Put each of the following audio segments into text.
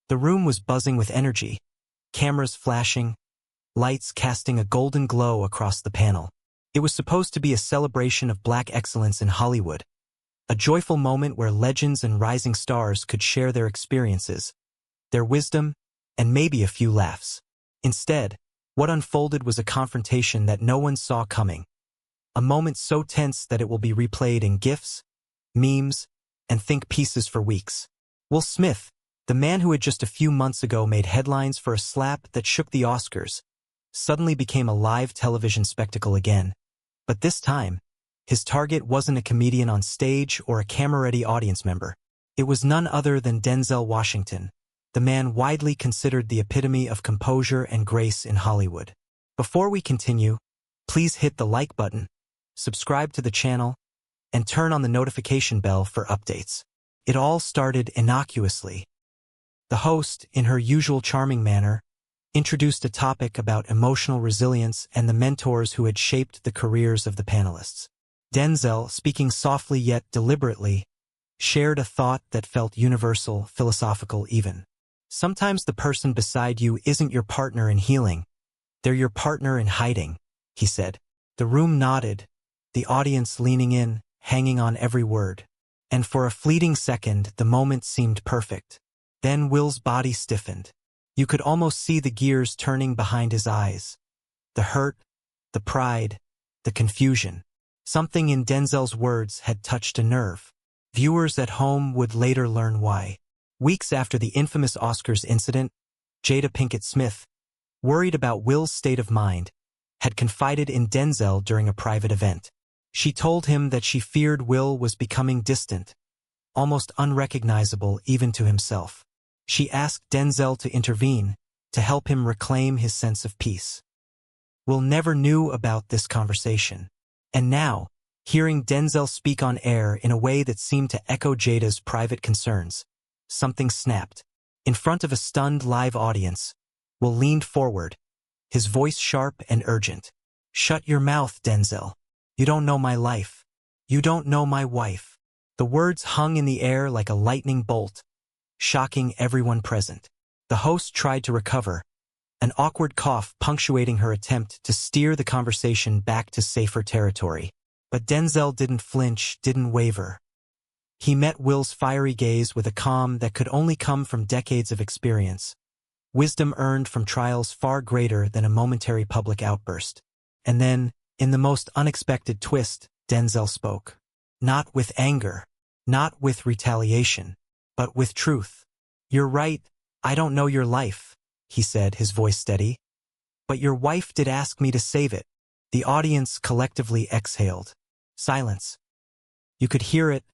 The room was buzzing with energy, cameras flashing, lights casting a golden glow across the panel. It was supposed to be a celebration of Black excellence in Hollywood, a joyful moment where legends and rising stars could share their experiences, their wisdom, and maybe a few laughs. Instead, what unfolded was a confrontation that no one saw coming, a moment so tense that it will be replayed in GIFs, memes, and think pieces for weeks. Will Smith, the man who had just a few months ago made headlines for a slap that shook the Oscars, suddenly became a live television spectacle again. But this time, his target wasn't a comedian on stage or a camera-ready audience member. It was none other than Denzel Washington, the man widely considered the epitome of composure and grace in Hollywood. Before we continue, please hit the like button, subscribe to the channel, and turn on the notification bell for updates. It all started innocuously. The host, in her usual charming manner, introduced a topic about emotional resilience and the mentors who had shaped the careers of the panelists. Denzel, speaking softly yet deliberately, shared a thought that felt universal, philosophical even. Sometimes the person beside you isn't your partner in healing, they're your partner in hiding, he said. The room nodded, the audience leaning in, hanging on every word. And for a fleeting second, the moment seemed perfect. Then Will's body stiffened. You could almost see the gears turning behind his eyes. The hurt, the pride, the confusion. Something in Denzel's words had touched a nerve. Viewers at home would later learn why. Weeks after the infamous Oscars incident, Jada Pinkett Smith, worried about Will's state of mind, had confided in Denzel during a private event. She told him that she feared Will was becoming distant, almost unrecognizable even to himself. She asked Denzel to intervene, to help him reclaim his sense of peace. Will never knew about this conversation. And now, hearing Denzel speak on air in a way that seemed to echo Jada's private concerns, something snapped. In front of a stunned live audience, Will leaned forward, his voice sharp and urgent. "Shut your mouth, Denzel. You don't know my life. You don't know my wife." The words hung in the air like a lightning bolt, shocking everyone present. The host tried to recover, an awkward cough punctuating her attempt to steer the conversation back to safer territory. But Denzel didn't flinch, didn't waver. He met Will's fiery gaze with a calm that could only come from decades of experience, wisdom earned from trials far greater than a momentary public outburst. And then, in the most unexpected twist, Denzel spoke. Not with anger, not with retaliation, but with truth. "You're right, I don't know your life," he said, his voice steady. "But your wife did ask me to save it." The audience collectively exhaled. Silence. You could hear it,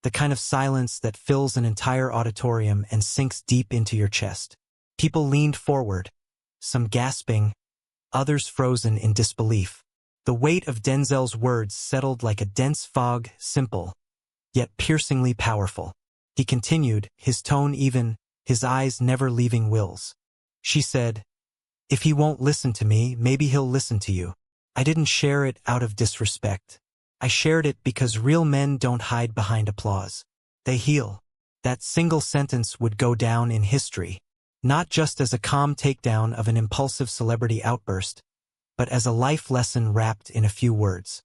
the kind of silence that fills an entire auditorium and sinks deep into your chest. People leaned forward, some gasping, others frozen in disbelief. The weight of Denzel's words settled like a dense fog, simple, yet piercingly powerful. He continued, his tone even, his eyes never leaving Will's. She said, "If he won't listen to me, maybe he'll listen to you. I didn't share it out of disrespect. I shared it because real men don't hide behind applause. They heal." That single sentence would go down in history, not just as a calm takedown of an impulsive celebrity outburst, but as a life lesson wrapped in a few words.